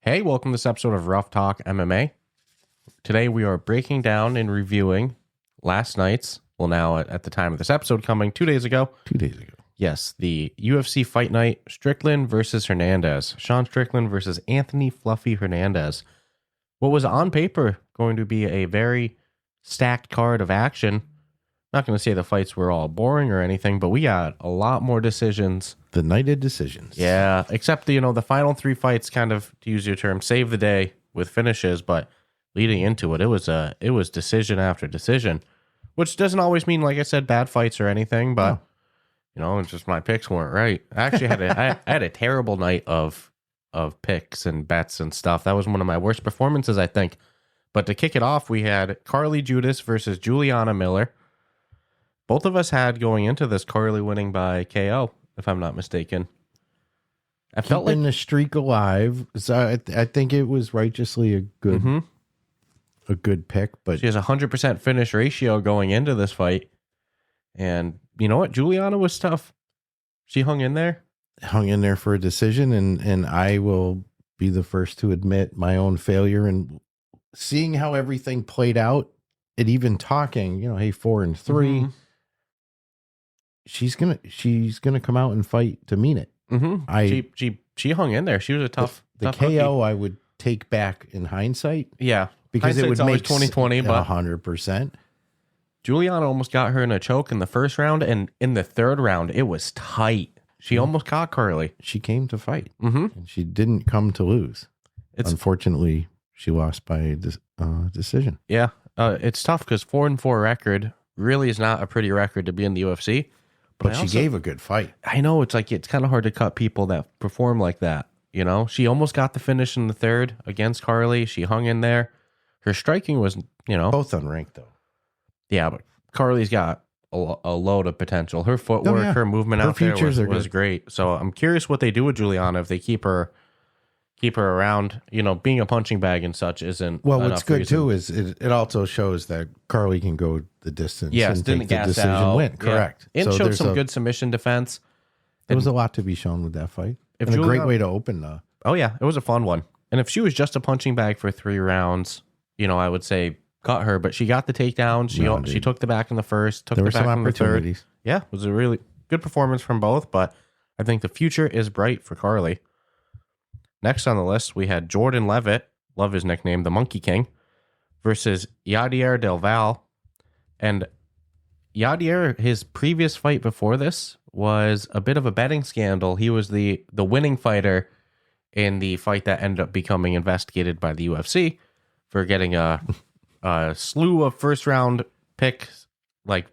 Hey, welcome to this episode of Rough Talk MMA. Today we are breaking down and reviewing last night's, well now at the time of this episode coming 2 days ago. 2 days ago. Yes, the UFC Fight Night, Strickland versus Hernandez. Sean Strickland versus Anthony Fluffy Hernandez. What was on paper going to be a very stacked card of action. Not going to say the fights were all boring or anything, but we got a lot more decisions. The night of decisions. Yeah, except, the final three fights kind of, to use your term, save the day with finishes, but leading into it, it was decision after decision, which doesn't always mean, like I said, bad fights or anything, but, it's just my picks weren't right. I actually I had a terrible night of picks and bets and stuff. That was one of my worst performances, I think. But to kick it off, we had Carli Judice versus Juliana Miller. Both of us had going into this Carli winning by KO, if I'm not mistaken. I felt like the streak alive. So I think it was righteously a good pick, but she has a 100% finish ratio going into this fight. And you know what? Juliana was tough. She hung in there for a decision, and I will be the first to admit my own failure. And seeing how everything played out, and even talking, hey, 4-3. Mm-hmm. She's gonna come out and fight to mean it. Mm-hmm. She hung in there. She was a tough. The tough KO rookie. I would take back in hindsight. Yeah, because it would make 2020, but 100%. Juliana almost got her in a choke in the first round, and in the third round it was tight. She almost caught Carli. She came to fight, and she didn't come to lose. Unfortunately, she lost by decision. Yeah, it's tough because 4-4 record really is not a pretty record to be in the UFC. But she gave a good fight. I know it's kind of hard to cut people that perform like that. She almost got the finish in the third against Carli. She hung in there. Her striking was, both unranked though. Yeah, but Carli's got a load of potential. Her footwork, her movement out there was great. So I'm curious what they do with Juliana if they keep her around. Being a punching bag and such isn't. Well, what's good too is it also shows that Carli can go the distance. Yes, and didn't take the decision out. win. Correct. And so showed some good submission defense. There was a lot to be shown with that fight. And a great way to open the. Oh yeah, it was a fun one. And if she was just a punching bag for 3 rounds, I would say cut her. But she got the takedown. She took the back in the first. Took the back in the third. Yeah, it was a really good performance from both. But I think the future is bright for Carli. Next on the list, we had Jordan Leavitt, love his nickname, the Monkey King, versus Yadier del Valle. And Yadier, his previous fight before this was a bit of a betting scandal. He was the winning fighter in the fight that ended up becoming investigated by the UFC for getting a slew of first-round picks, like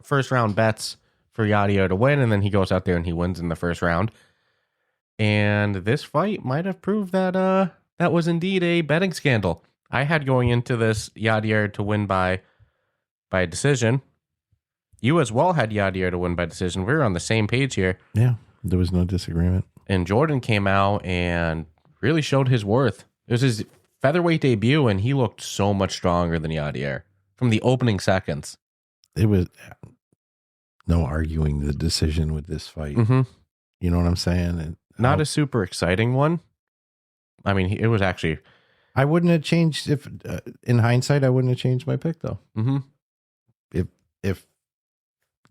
first-round bets for Yadier to win, and then he goes out there and he wins in the first round. And this fight might have proved that that was indeed a betting scandal. I had going into this Yadier to win by decision. You as well had Yadier to win by decision. We were on the same page here. Yeah, there was no disagreement. And Jordan came out and really showed his worth. It was his featherweight debut, and he looked so much stronger than Yadier from the opening seconds. It was no arguing the decision with this fight. Mm-hmm. You know what I'm saying? Not a super exciting one. I mean, it was actually. I wouldn't have changed if, in hindsight, I wouldn't have changed my pick though. Mm-hmm. If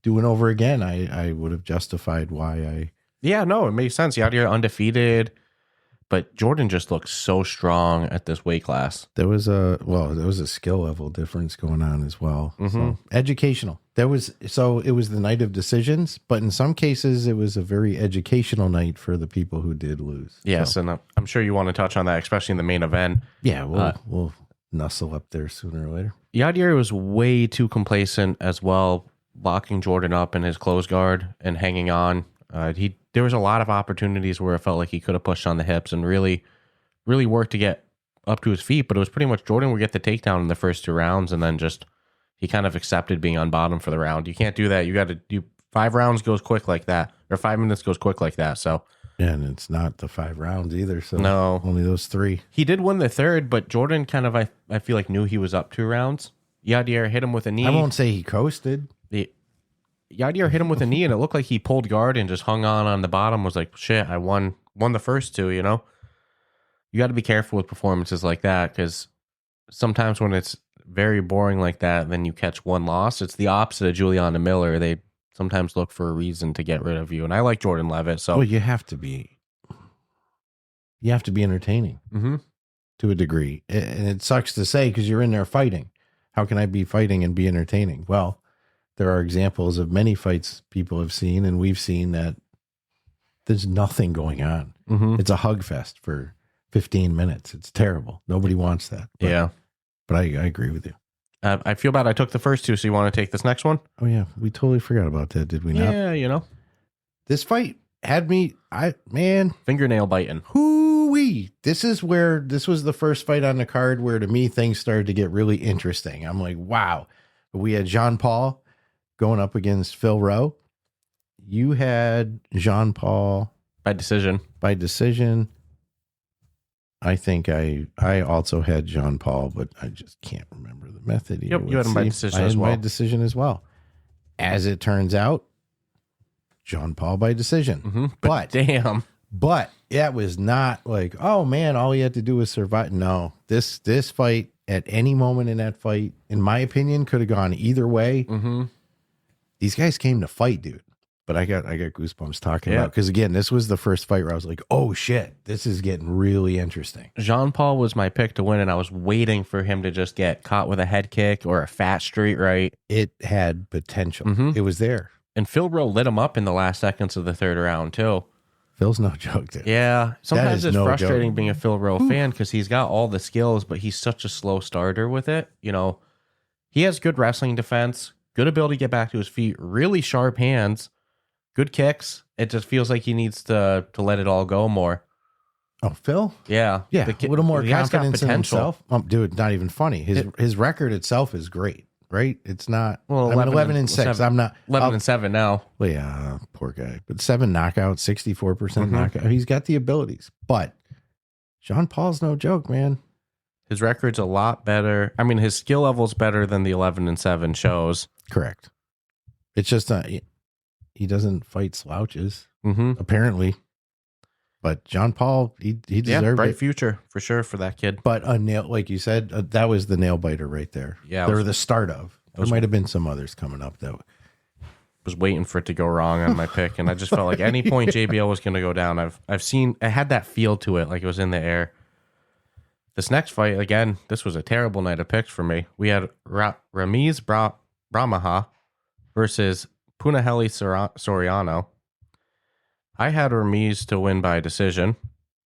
doing over again, I would have justified why I. Yeah, no, it makes sense. Yadier undefeated, but Jordan just looks so strong at this weight class. There was a skill level difference going on as well. Mm-hmm. So, educational. It was the night of decisions, but in some cases it was a very educational night for the people who did lose. Yes, and I'm sure you want to touch on that, especially in the main event. Yeah, we'll nuzzle up there sooner or later. Yadier was way too complacent as well, locking Jordan up in his close guard and hanging on. There was a lot of opportunities where it felt like he could have pushed on the hips and really, really worked to get up to his feet, but it was pretty much Jordan would get the takedown in the first 2 rounds, and then he kind of accepted being on bottom for the round. You can't do that. You got to do 5 rounds goes quick like that, or 5 minutes goes quick like that. So yeah, and it's not the 5 rounds either. So no, only those 3. He did win the third, but Jordan kind of I feel like knew he was up 2 rounds. Yadier hit him with a knee. I won't say he coasted. Yadier hit him with a knee, and it looked like he pulled guard and just hung on the bottom. Was like, shit, I won the first 2. you got to be careful with performances like that, because sometimes when it's very boring like that, then you catch one loss. It's the opposite of Juliana Miller. They sometimes look for a reason to get rid of you. And I like Jordan Leavitt. So well, you have to be entertaining to a degree. And it sucks to say because you're in there fighting. How can I be fighting and be entertaining? Well, there are examples of many fights people have seen and we've seen that there's nothing going on. It's a hug fest for 15 minutes. It's terrible. Nobody wants that. But I agree with you. I feel bad I took the first two, so you want to take this next one? Oh, yeah. We totally forgot about that, did we not? Yeah, This fight had me, fingernail biting. Hoo-wee. This was the first fight on the card where, to me, things started to get really interesting. I'm like, wow. We had Jeal-Paul going up against Phil Rowe. You had Jeal-Paul by decision. I think I also had Jeal-Paul, but I just can't remember the method. Yep, you had him by decision as well. By decision as well. As it turns out, Jeal-Paul by decision. But damn. But it was not like, oh man, all he had to do was survive. No, this fight, at any moment in that fight, in my opinion, could have gone either way. These guys came to fight, dude. But I got goosebumps talking about, because again, this was the first fight where I was like, oh shit, this is getting really interesting. Jeal-Paul was my pick to win, and I was waiting for him to just get caught with a head kick or a fat street right. It had potential. It was there. And Phil Rowe lit him up in the last seconds of the third round too. Phil's no joke, dude. Yeah. Sometimes it's frustrating being a Phil Rowe fan, because he's got all the skills, but he's such a slow starter with it. He has good wrestling defense, good ability to get back to his feet, really sharp hands, good kicks. It just feels like he needs to let it all go more. Oh, Phil? Yeah. Yeah. A little more confidence in himself. Dude, not even funny. His record itself is great, right? It's not. Well, 11-6. 7, I'm not 11-7 now. Well, yeah, poor guy. But 7 knockouts, 64% knockout. He's got the abilities. But Jeal-Paul's no joke, man. His record's a lot better. I mean, his skill level's better than the 11-7 shows. Correct. It's just he doesn't fight slouches, apparently. But Jeal-Paul, he deserved bright it. Future for sure for that kid. But a nail, like you said, that was the nail biter right there. Yeah, they were the start of. There might have been some others coming up though. Was waiting for it to go wrong on my pick, and I just felt like any point JBL was going to go down. I've seen, I had that feel to it, like it was in the air. This next fight, again, this was a terrible night of picks for me. We had Ramiz Brahimaj versus Punahele Soriano. I had Ramiz to win by decision,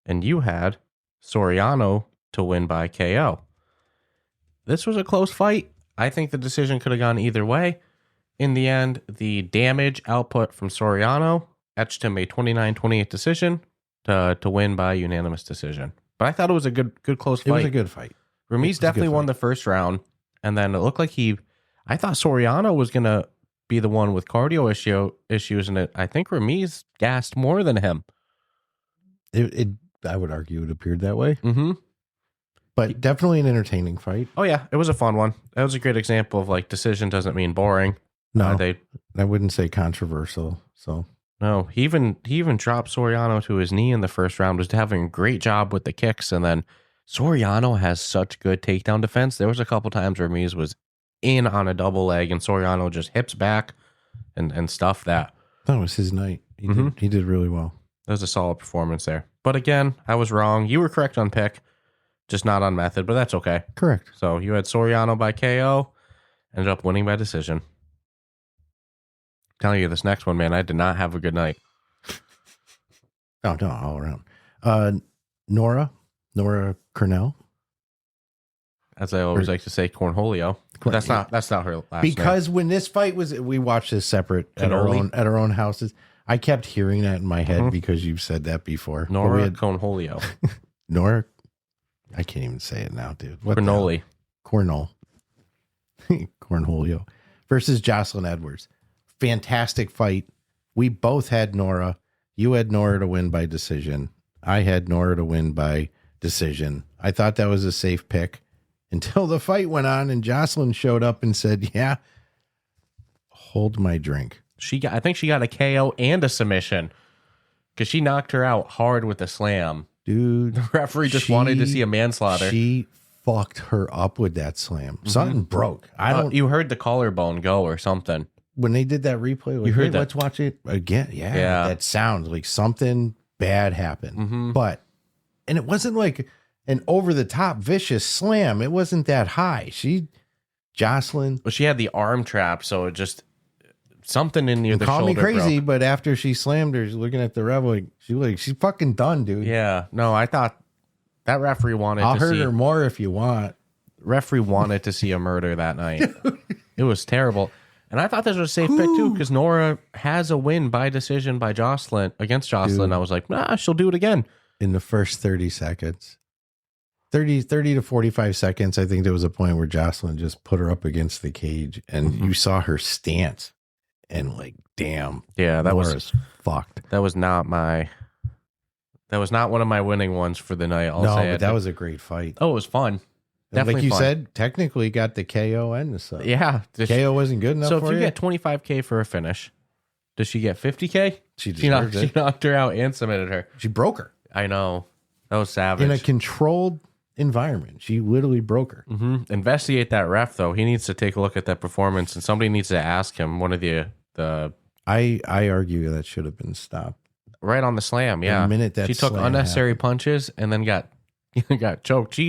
and you had Soriano to win by KO. This was a close fight. I think the decision could have gone either way. In the end, the damage output from Soriano etched him a 29-28 decision to win by unanimous decision. But I thought it was a good close fight. It was a good fight. Ramiz definitely won the first round, and then it looked like I thought Soriano was going to be the one with cardio issues, and I think Ramiz gassed more than him. I would argue it appeared that way. But definitely an entertaining fight. Oh yeah, it was a fun one. That was a great example of like decision doesn't mean boring. No, I wouldn't say controversial. So no, he even dropped Soriano to his knee in the first round. Was having a great job with the kicks, and then Soriano has such good takedown defense. There was a couple times where Ramiz was in on a double leg, and Soriano just hips back and stuff that. That was his night. He did really well. That was a solid performance there. But again, I was wrong. You were correct on pick, just not on method, but that's okay. Correct. So you had Soriano by KO, ended up winning by decision. Telling you this next one, man, I did not have a good night. Oh, no, all around. Nora Cornolle. As I always like to say, Cornholio. That's not her last name. Because when this fight was, we watched this separate at our own houses. I kept hearing that in my head because you've said that before. Nora Cornholio. Nora, I can't even say it now, dude. Cornolle. Cornholio versus Joselyne Edwards. Fantastic fight. We both had Nora. You had Nora to win by decision. I had Nora to win by decision. I thought that was a safe pick until the fight went on and Joselyne showed up and said, yeah, hold my drink. I think she got a KO and a submission because she knocked her out hard with a slam. Dude. The referee just wanted to see a manslaughter. She fucked her up with that slam. Something broke. You heard the collarbone go or something. When they did that replay, you heard that. Let's watch it again. Yeah. That sounds like something bad happened. And it wasn't like an over-the-top vicious slam. It wasn't that high. Joselyne. Well, she had the arm trap, so it just something in near the shoulder. Call me crazy, broke. But after she slammed her, she's looking at the ref she's fucking done, dude. Yeah. No, I thought that referee wanted I'll hurt her more if you want. Referee wanted to see a murder that night. It was terrible. And I thought this was a safe pick, too, because Nora has a win by decision by Joselyne against Joselyne. I was like, she'll do it again. In the first 30 seconds. 30 to 45 seconds, I think there was a point where Joselyne just put her up against the cage, and you saw her stance, and like, damn. Yeah, that was fucked. That was not one of my winning ones for the night. But that was a great fight. Oh, it was fun. Definitely like you fun. Said, technically got the KO and the sub. Yeah. KO wasn't good enough so for if you you? get 25K for a finish, does she get 50K? She knocked her out and submitted her. She broke her. I know. That was savage. In a controlled environment. She literally broke her. Investigate that ref, though. He needs to take a look at that performance, and somebody needs to ask him. One of the I argue that should have been stopped. Right on the slam, yeah. The minute that she took unnecessary punches and then got choked.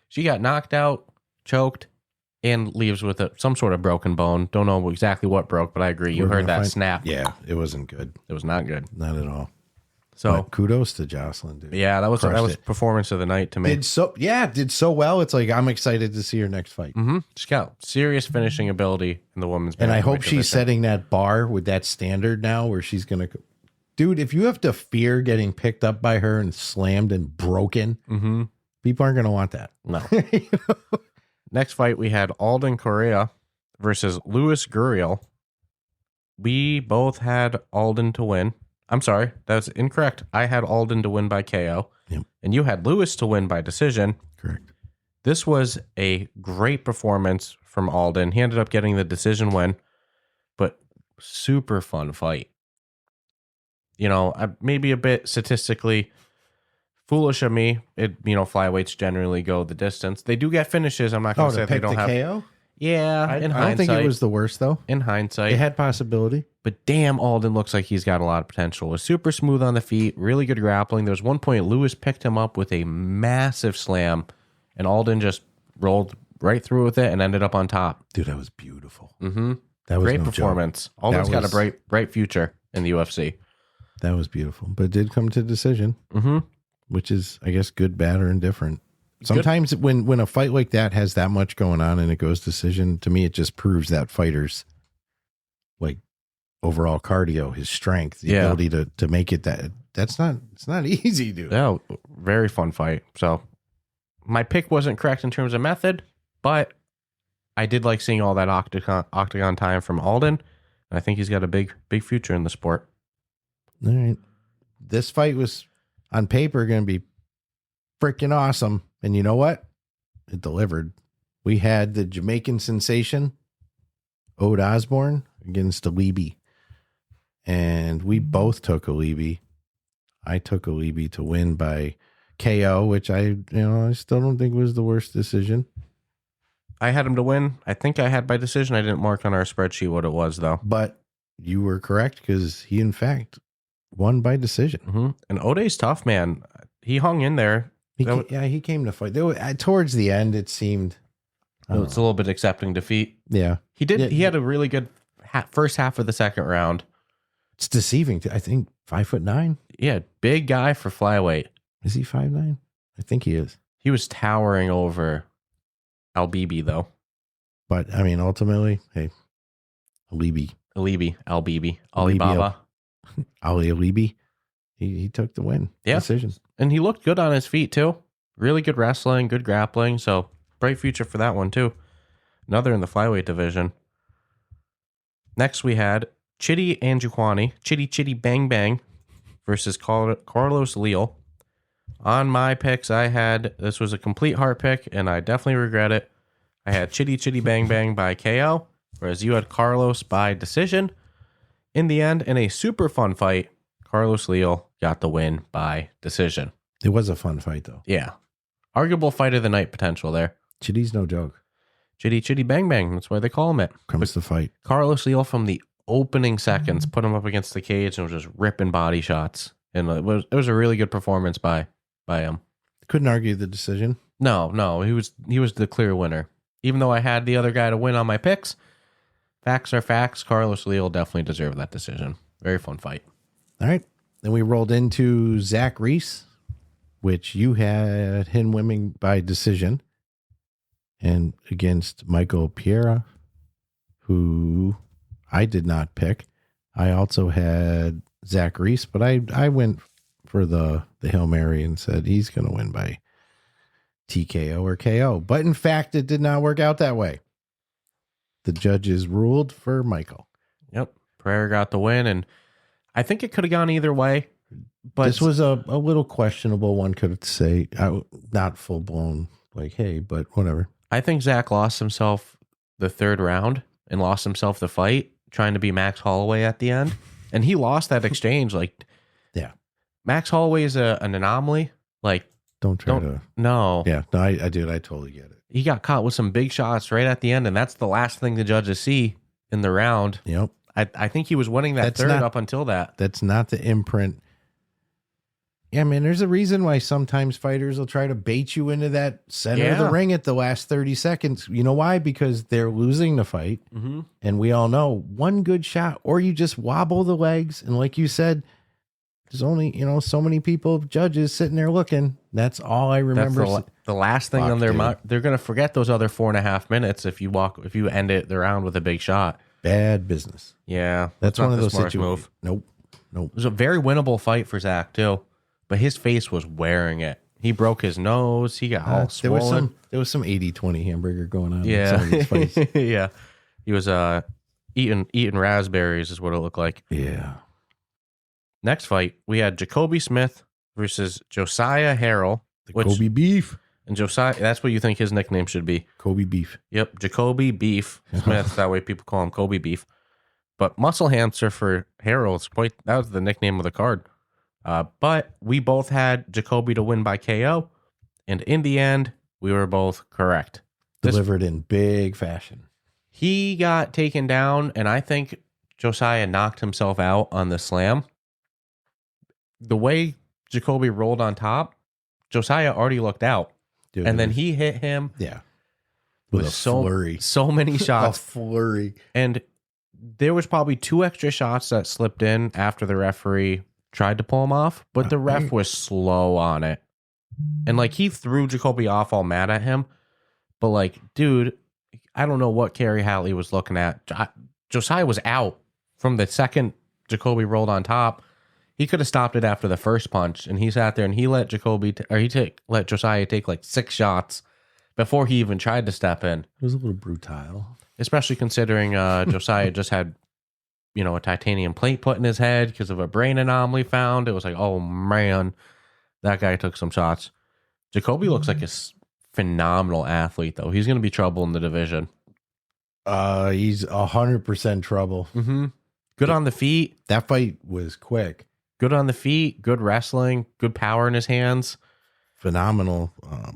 She got knocked out, choked, and leaves with some sort of broken bone. Don't know exactly what broke, but I agree. You heard that snap. Yeah, it wasn't good. It was not good. Not at all. So but kudos to Joselyne, dude. Yeah, that was performance of the night to me. Did so well. It's like I'm excited to see her next fight. She's got serious finishing ability in the women's. And I hope she's setting that bar with that standard now, where she's gonna. Dude, if you have to fear getting picked up by her and slammed and broken, people aren't gonna want that. No. Next fight we had Alden Coria versus Louis Gurule. We both had Alden to win. I'm sorry, that's incorrect. I had Alden to win by KO, and you had Louis to win by decision. Correct. This was a great performance from Alden. He ended up getting the decision win, but super fun fight. You know, maybe a bit statistically foolish of me. Flyweights generally go the distance. They do get finishes. I'm not going to say they don't have KO. Yeah, I don't think it was the worst though. In hindsight, it had possibility. But damn, Alden looks like he's got a lot of potential. Was super smooth on the feet, really good grappling. There was one point Louis picked him up with a massive slam, and Alden just rolled right through with it and ended up on top. Dude, that was beautiful. That was great performance. Joke. Alden's got a bright future in the UFC. That was beautiful, but it did come to decision, which is, I guess, good, bad, or indifferent. Sometimes when a fight like that has that much going on and it goes decision, to me, it just proves that fighter's like overall cardio, his strength, the ability to make it it's not easy, dude. Yeah, very fun fight. So my pick wasn't correct in terms of method, but I did like seeing all that octagon time from Alden. And I think he's got a big future in the sport. All right. This fight was on paper going to be freaking awesome. And you know what? It delivered. We had the Jamaican sensation, Osbourne, against Alibi. And we both took Alibi. I took Alibi to win by KO, which I still don't think was the worst decision. I had him to win. I think I had by decision. I didn't mark on our spreadsheet what it was, though. But you were correct, because he, in fact, won by decision. And Ode's tough, man. He hung in there. He came to fight. Towards the end, it seemed it's a little bit accepting defeat. Yeah, he did. He had a really good first half of the second round. It's deceiving. I think 5'9". Yeah, big guy for flyweight. Is he 5'9"? I think he is. He was towering over Alibi, though. But I mean, ultimately, hey, Alibi, Alibaba, Alibi. He took the win. Yeah. Decision. And he looked good on his feet, too. Really good wrestling, good grappling. So, bright future for that one, too. Another in the flyweight division. Next, we had Chidi and Njokuani. Chidi Bang Bang versus Carlos Leal. On my picks, this was a complete heart pick, and I definitely regret it. I had Chidi Bang Bang by KO, whereas you had Carlos by decision. In the end, in a super fun fight, Carlos Leal got the win by decision. It was a fun fight, though. Yeah. Arguable fight of the night potential there. Chidi's no joke. Chidi bang bang. That's why they call him it. Comes to fight. Carlos Leal from the opening seconds put him up against the cage and was just ripping body shots. And it was a really good performance by him. Couldn't argue the decision. No, he was the clear winner. Even though I had the other guy to win on my picks, facts are facts. Carlos Leal definitely deserved that decision. Very fun fight. All right. Then we rolled into Zach Reese, which you had him winning by decision, and against Michael Pereira, who I did not pick. I also had Zach Reese, but I went for the Hail Mary and said he's going to win by TKO or KO. But in fact, it did not work out that way. The judges ruled for Michael. Yep. Pereira got the win, and I think it could have gone either way. But this was a little questionable, one could say. Not full blown, like, hey, but whatever. I think Zach lost himself the third round and lost himself the fight trying to be Max Holloway at the end. And he lost that exchange. Like, yeah. Max Holloway is an anomaly. Like, don't try to. No. Yeah, no, I do. I totally get it. He got caught with some big shots right at the end, and that's the last thing the judges see in the round. Yep. I think he was winning that third up until that. That's not the imprint. Yeah, man, there's a reason why sometimes fighters will try to bait you into that center of the ring at the last 30 seconds. You know why? Because they're losing the fight. Mm-hmm. And we all know one good shot, or you just wobble the legs. And like you said, there's only, so many people, judges sitting there looking. That's all I remember. That's the last thing on their mind. They're going to forget those other 4.5 minutes if you end it the round with a big shot. Bad business. Yeah. That's one of those situations. Nope. It was a very winnable fight for Zach, too. But his face was wearing it. He broke his nose. He got all swollen. There was some 80-20 hamburger going on. Yeah. In some of these fights. Yeah. He was eating raspberries is what it looked like. Yeah. Next fight, we had Jacoby Smith versus Josiah Harrell. Kobe Beef. And Josiah, that's what you think his nickname should be. Kobe Beef. Yep. Jacoby Beef Smith. That way people call him Kobe Beef. But Muscle Hamster for Harrell, that was the nickname of the card. But we both had Jacoby to win by KO, and in the end, we were both correct. Delivered in big fashion. He got taken down, and I think Josiah knocked himself out on the slam. The way Jacoby rolled on top, Josiah already looked out. Dude, and then he hit him. Yeah. With a flurry. So many shots. A flurry. And there was probably 2 extra shots that slipped in after the referee tried to pull him off, but the ref was slow on it. And like he threw Jacoby off all mad at him. But like, dude, I don't know what Carrie Hatley was looking at. Josiah was out from the second Jacoby rolled on top. He could have stopped it after the first punch, and he sat there and he let let Josiah take like 6 shots before he even tried to step in. It was a little brutal. Especially considering Josiah just had a titanium plate put in his head because of a brain anomaly found. It was like, oh man, that guy took some shots. Jacoby looks like a phenomenal athlete, though. He's going to be trouble in the division. He's 100% trouble. Mm-hmm. Good on the feet. That fight was quick. Good on the feet. Good wrestling. Good power in his hands. Phenomenal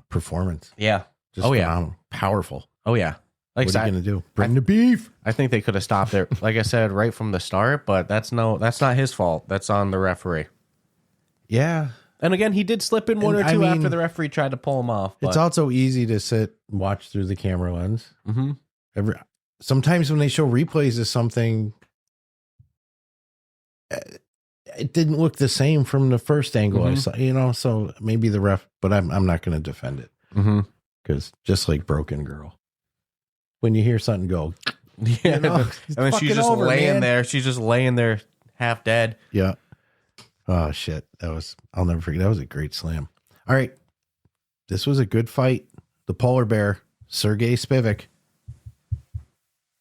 performance. Yeah. Just phenomenal. Powerful. Oh yeah. Like, what are you going to do? Bring the beef. I think they could have stopped it, like I said, right from the start, but that's not his fault. That's on the referee. Yeah. And again, he did slip in one or two after the referee tried to pull him off. But it's also easy to sit and watch through the camera lens. Mm-hmm. Sometimes when they show replays of something, it didn't look the same from the first angle I saw, so maybe the ref, but I'm not going to defend it. Because just like Broken Girl. When you hear something go, and then she's just laying there. She's just laying there, half dead. Yeah. Oh shit! I'll never forget. That was a great slam. All right, this was a good fight. The polar bear, Sergey Spivak,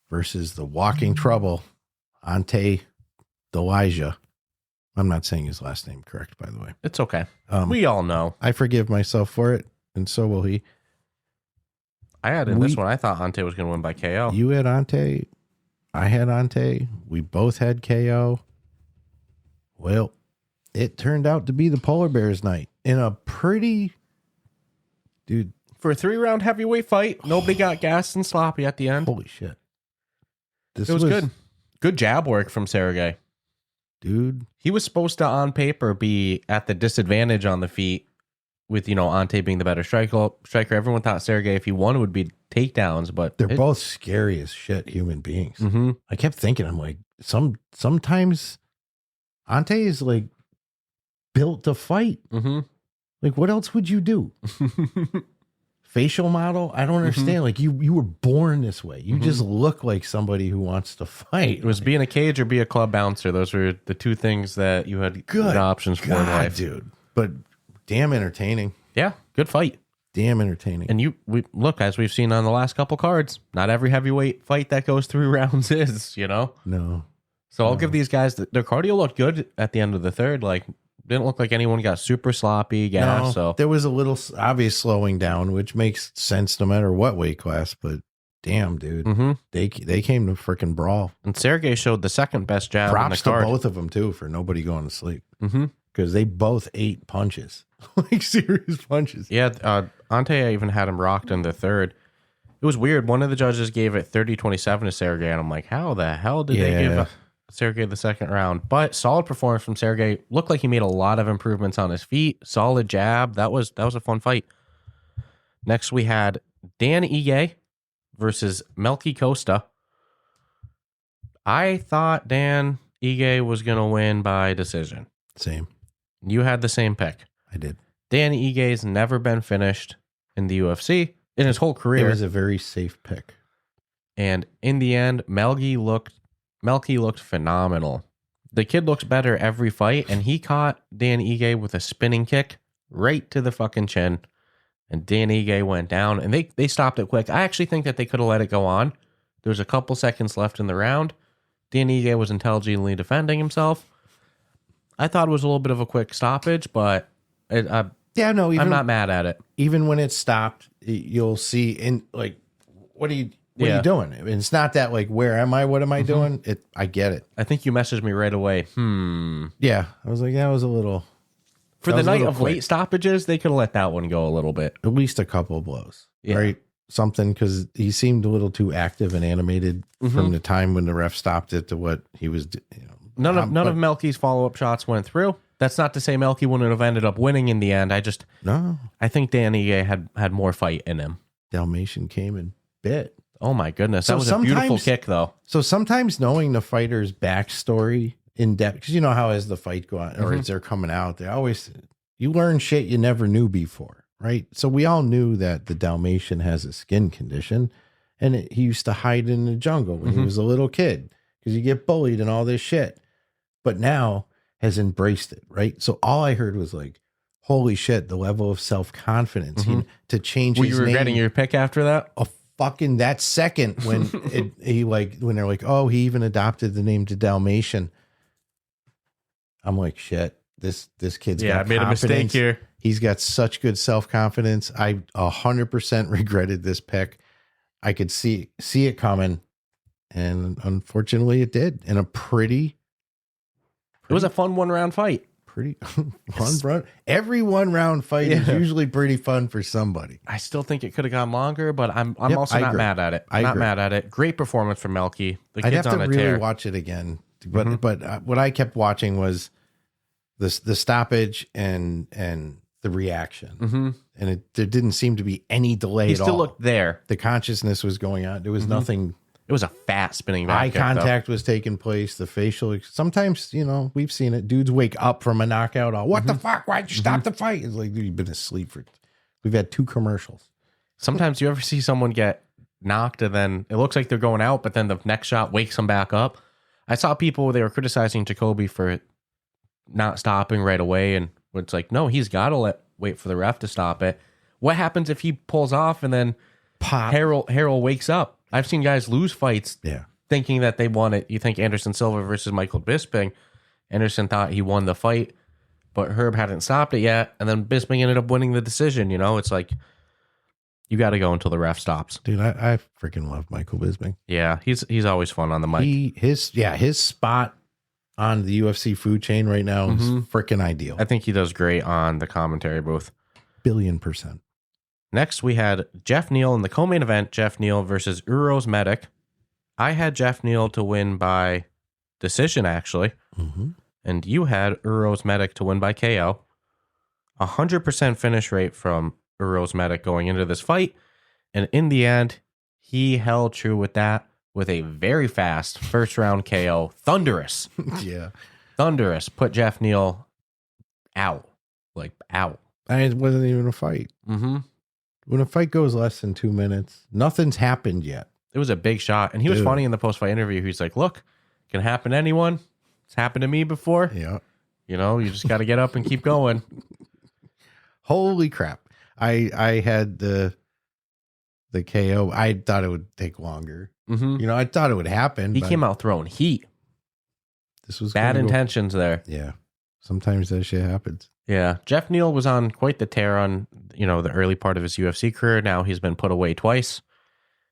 versus the walking trouble, Ante Elijah. I'm not saying his last name correct, by the way. It's okay. We all know. I forgive myself for it, and so will he. I had in this one, I thought Ante was going to win by KO. You had Ante. I had Ante. We both had KO. Well, it turned out to be the Polar Bears night in a pretty, dude. For a 3-round heavyweight fight, nobody got gassed and sloppy at the end. Holy shit. It was good. Good jab work from Sergey. Dude. He was supposed to, on paper, be at the disadvantage on the feet with, Ante being the better striker. Everyone thought Sergey, if he won, would be takedowns, but... They're both scary as shit human beings. Mm-hmm. I kept thinking, I'm like, sometimes Ante is like built to fight. Mm-hmm. Like, what else would you do? Facial model? I don't understand. Like, you were born this way. You just look like somebody who wants to fight. It was be in a cage or be a club bouncer. Those were the two things that you had good options for in life. Dude. But damn entertaining. Yeah, good fight. Damn entertaining. And look, as we've seen on the last couple cards, not every heavyweight fight that goes 3 rounds is, No. So I'll give these guys, their cardio looked good at the end of the third. Like, didn't look like anyone got super sloppy gas. No, so there was a little obvious slowing down, which makes sense no matter what weight class. But damn, dude, they came to freaking brawl. And Sergey showed the second best jab. Props in the card. to both of them too for nobody going to sleep because they both ate punches, like serious punches. Yeah, Ante even had him rocked in the third. It was weird. One of the judges gave it 30-27 to Sergey, and I'm like, how the hell did they give Sergey the second round? But solid performance from Sergey. Looked like he made a lot of improvements on his feet. Solid jab. That was a fun fight. Next we had Dan Ige versus Melquizael Costa. I thought Dan Ige was going to win by decision. Same. You had the same pick. I did. Dan Ige's never been finished in the UFC in his whole career. It was a very safe pick. And in the end, Melky looked phenomenal. The kid looks better every fight, and he caught Dan Ige with a spinning kick right to the fucking chin. And Dan Ige went down, and they stopped it quick. I actually think that they could have let it go on. There was a couple seconds left in the round. Dan Ige was intelligently defending himself. I thought it was a little bit of a quick stoppage, but I'm not mad at it. Even when it stopped, you'll see in like, what are you doing? I mean, it's not that like, where am I? What am I doing? I get it. I think you messaged me right away. Yeah. I was like, that was a little. For the night of late stoppages, they could have let that one go a little bit. At least a couple of blows. Yeah. Right? Something, because he seemed a little too active and animated from the time when the ref stopped it to what he was. None of Melky's follow-up shots went through. That's not to say Melky wouldn't have ended up winning in the end. I think Dan Ige had more fight in him. Dalmatian came and bit. Oh my goodness. That was a beautiful kick though. So sometimes knowing the fighter's backstory in depth, because you know how as the fight go on, or as they're coming out, you learn shit you never knew before, right? So we all knew that the Dalmatian has a skin condition, and he used to hide in the jungle when he was a little kid because you get bullied and all this shit. But now has embraced it, right? So all I heard was like, holy shit, the level of self-confidence to change his name. Were you regretting your pick after that? Fucking that second when when they're like, oh, he even adopted the name to Dalmatian. I'm like, shit, this kid's got I made a mistake here. He's got such good self-confidence. I 100% regretted this pick. I could see it coming, and unfortunately it did. In a it was a fun 1-round fight. Pretty fun run. Every 1-round fight is usually pretty fun for somebody. I still think it could have gone longer, but I'm also not mad at it. Not mad at it. Great performance from Melky. The kid's I'd have on to a tear. really watch it again. But what I kept watching was the stoppage and the reaction, and there didn't seem to be any delay at all. He still looked there. The consciousness was going on. There was nothing. It was a fat spinning back eye kick, contact was taking place. The facial. Sometimes we've seen it. Dudes wake up from a knockout. What the fuck? Why'd you stop the fight? It's like, dude, you've been asleep for. We've had 2 commercials. Sometimes you ever see someone get knocked and then it looks like they're going out, but then the next shot wakes them back up. I saw people, they were criticizing Jacoby for not stopping right away, and it's like, no, he's got to wait for the ref to stop it. What happens if he pulls off and then pop? Harold wakes up? I've seen guys lose fights thinking that they won it. You think Anderson Silva versus Michael Bisping. Anderson thought he won the fight, but Herb hadn't stopped it yet, and then Bisping ended up winning the decision. It's like, you got to go until the ref stops. Dude, I freaking love Michael Bisping. Yeah, he's always fun on the mic. His spot on the UFC food chain right now is freaking ideal. I think he does great on the commentary booth. 1,000,000,000%. Next, we had Jeff Neal in the co-main event. Jeff Neal versus Uros Medic. I had Jeff Neal to win by decision, actually. And you had Uros Medic to win by KO. 100% finish rate from Uros Medic going into this fight. And in the end, he held true with that with a very fast first round KO. Thunderous. Yeah. Thunderous. Put Jeff Neal out. Like, out. And it wasn't even a fight. When a fight goes less than 2 minutes, nothing's happened yet. It was a big shot. And he was funny in the post-fight interview. He's like, look, it can happen to anyone. It's happened to me before. Yeah. You know, you just got to get up and keep going. Holy crap. I had the KO. I thought it would take longer. You know, I thought it would happen. He came out throwing heat. This was bad intentions there. Yeah. Sometimes that shit happens. Yeah. Jeff Neal was on quite the tear on, you know, the early part of his UFC career. Now he's been put away twice.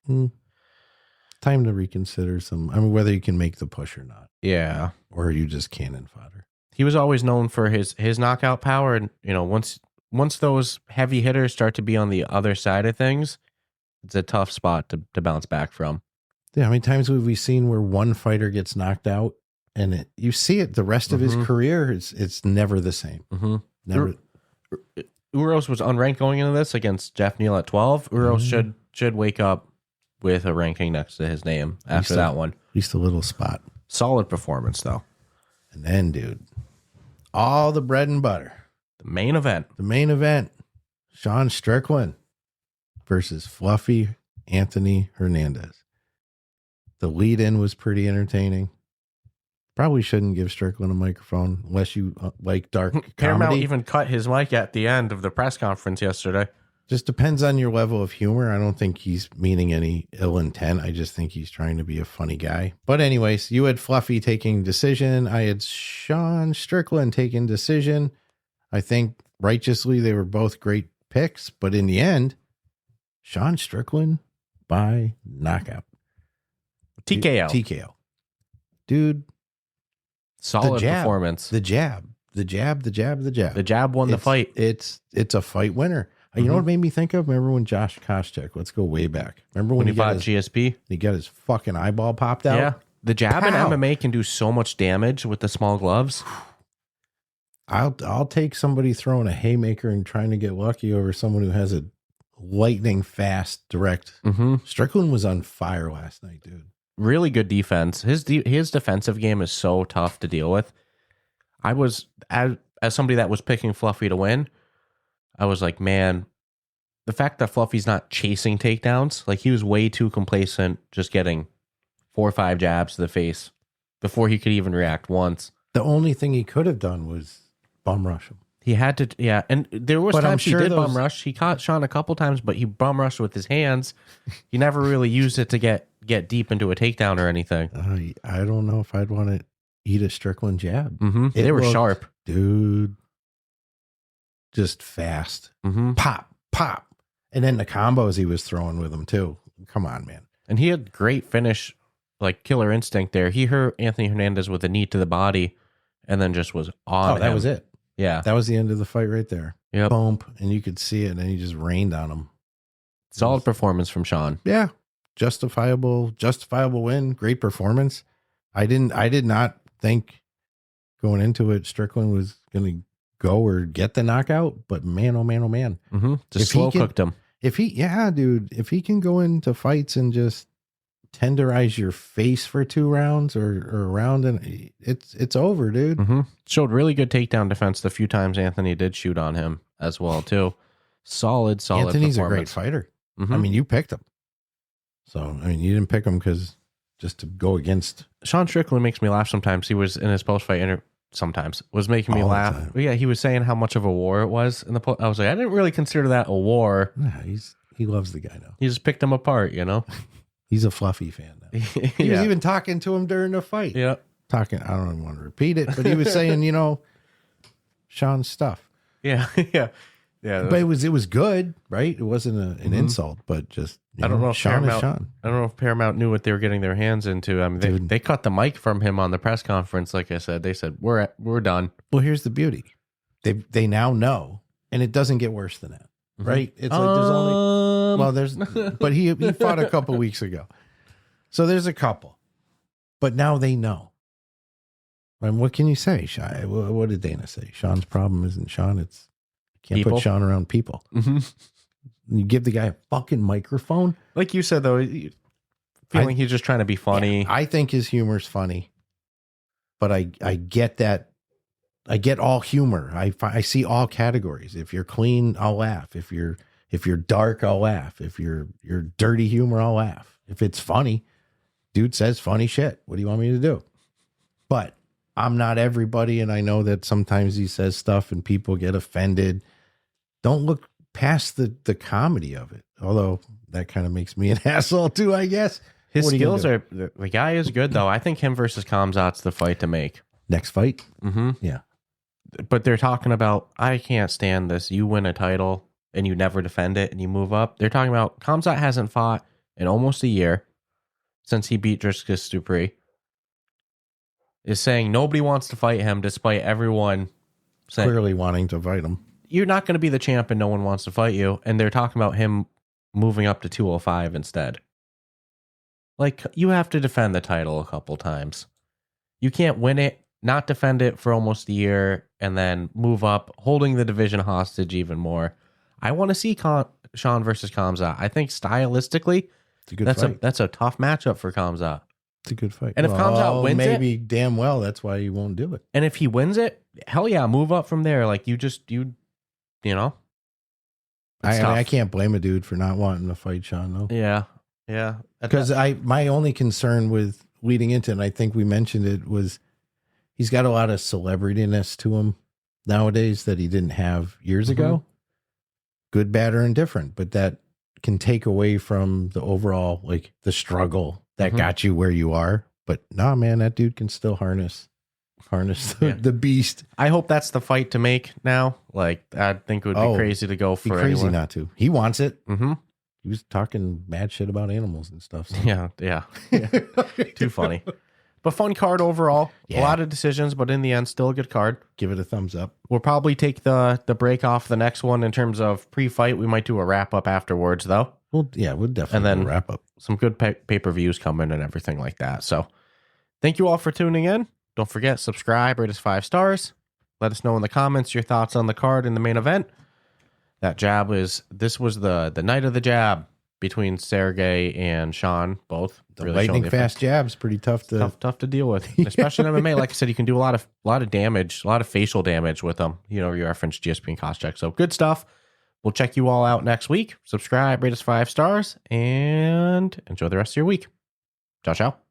Time to reconsider whether you can make the push or not. Yeah. Or are you just cannon fodder? He was always known for his knockout power. And, you know, once those heavy hitters start to be on the other side of things, it's a tough spot to bounce back from. Yeah. How many times have we seen where one fighter gets knocked out and you see it the rest of his career? It's never the same. Never. Uros was unranked going into this against Jeff Neal at 12. Uros should wake up with a ranking next to his name after that one. At least a little spot. Solid performance, though. And then, dude, all the bread and butter. The main event. Sean Strickland versus fluffy Anthony Hernandez. The lead-in was pretty entertaining. Probably shouldn't give Strickland a microphone unless you like dark Paramount comedy. even cut his mic at the end of the press conference yesterday. Just depends on your level of humor. I don't think he's meaning any ill intent. I just think he's trying to be a funny guy. But anyways, you had Fluffy taking decision. I had Sean Strickland taking decision. I think righteously they were both great picks. But in the end, Sean Strickland by knockout. TKO. Dude. Solid performance. The jab. The jab won the fight. It's a fight winner. You know what it made me think of? Remember when Josh Koscheck, let's go way back. Remember when he fought GSP? He got his fucking eyeball popped out? Yeah. The jab in MMA can do so much damage with the small gloves. I'll take somebody throwing a haymaker and trying to get lucky over someone who has a lightning fast direct. Strickland was on fire last night, dude. Really good defense. His defensive game is so tough to deal with. I was, as somebody that was picking Fluffy to win, I was like, man, the fact that Fluffy's not chasing takedowns, like he was way too complacent, just getting 4 or 5 jabs to the face before he could even react once. The only thing he could have done was bum rush him. He had to, yeah. And there was times he did bum rush. He caught Sean a couple times, but he bum rushed with his hands. He never really used it to get deep into a takedown or anything. I don't know if I'd want to eat a Strickland jab. They were sharp. Dude. Just fast. Pop, pop. And then the combos he was throwing with him too. Come on, man. And he had great finish, like killer instinct there. He hurt Anthony Hernandez with a knee to the body and then just was on him. That was it. Yeah. That was the end of the fight right there. Yep. Boom. And you could see it. And then he just rained on him. Solid performance from Sean. Yeah. Justifiable win. Great performance. I did not think going into it Strickland was going to go or get the knockout, but man, oh man, oh man. Just slow cooked him. If he can go into fights and just tenderize your face for 2 rounds or a round, and it's over, dude. Showed really good takedown defense the few times Anthony did shoot on him as well too. Solid Anthony's a great fighter. I mean, you picked him. So, I mean, you didn't pick him because just to go against. Sean Strickland makes me laugh sometimes. He was in his post-fight interview. Sometimes was making me laugh. Yeah, he was saying how much of a war it was in the I was like, I didn't really consider that a war. Yeah, he loves the guy now. He just picked him apart, you know. He's a Fluffy fan now. He was even talking to him during the fight. Yeah. I don't even want to repeat it, but he was saying, Sean's stuff. Yeah, yeah. Yeah, but it was good, right? It wasn't an insult, but just I don't know if Sean is Sean. I don't know if Paramount knew what they were getting their hands into. I mean, they cut the mic from him on the press conference. Like I said, they said we're done. Well, here's the beauty: they now know, and it doesn't get worse than that, right? It's like but he fought a couple weeks ago, so there's a couple, but now they know. And what can you say? What did Dana say? Sean's problem isn't Sean; it's can't put Sean around people. You give the guy a fucking microphone. Like you said, though, feeling he's just trying to be funny. Yeah, I think his humor's funny, but I get that. I get all humor. I see all categories. If you're clean, I'll laugh. If you're dark, I'll laugh. If you're dirty humor, I'll laugh. If it's funny, dude says funny shit. What do you want me to do? But I'm not everybody, and I know that sometimes he says stuff and people get offended. Don't look past the comedy of it. Although that kind of makes me an asshole too, I guess. His skills are, the guy is good though. I think him versus Khamzat's the fight to make. Next fight? Mm-hmm. Yeah. But they're talking about, I can't stand this. You win a title and you never defend it and you move up. They're talking about Khamzat hasn't fought in almost a year since he beat Dricus Dupree. Is saying nobody wants to fight him despite everyone saying, clearly wanting to fight him. You're not going to be the champ and no one wants to fight you. And they're talking about him moving up to 205 instead. Like, you have to defend the title a couple times. You can't win it, not defend it for almost a year, and then move up, holding the division hostage even more. I want to see Sean versus Khamzat. I think stylistically, it's a good fight. That's a tough matchup for Khamzat. It's a good fight. And if Khamzat wins maybe damn well that's why he won't do it. And if he wins it, hell yeah, move up from there. Like, you know, I can't blame a dude for not wanting to fight Sean though. Yeah. Because my only concern with leading into it, and I think we mentioned it, was he's got a lot of celebrityness to him nowadays that he didn't have years ago. Good, bad, or indifferent, but that can take away from the overall, like, the struggle that got you where you are. But nah, man, that dude can still harness the beast. I hope that's the fight to make now. Like, I think it would be crazy to go for crazy anyone. Not to. He wants it. He was talking mad shit about animals and stuff. So. Yeah. Too funny. But fun card overall. Yeah. A lot of decisions, but in the end, still a good card. Give it a thumbs up. We'll probably take the break off the next one in terms of pre-fight. We might do a wrap-up afterwards, though. We'll definitely do a wrap-up. Some good pay-per-views coming and everything like that. So thank you all for tuning in. Don't forget, subscribe, rate us 5 stars. Let us know in the comments your thoughts on the card in the main event. This was the night of the jab between Sergey and Sean, both. The really lightning fast jab's pretty tough to deal with, especially in MMA. Like I said, you can do a lot of damage, a lot of facial damage with them. You know, you referenced GSP and Koscheck. So good stuff. We'll check you all out next week. Subscribe, rate us 5 stars, and enjoy the rest of your week. Ciao, ciao.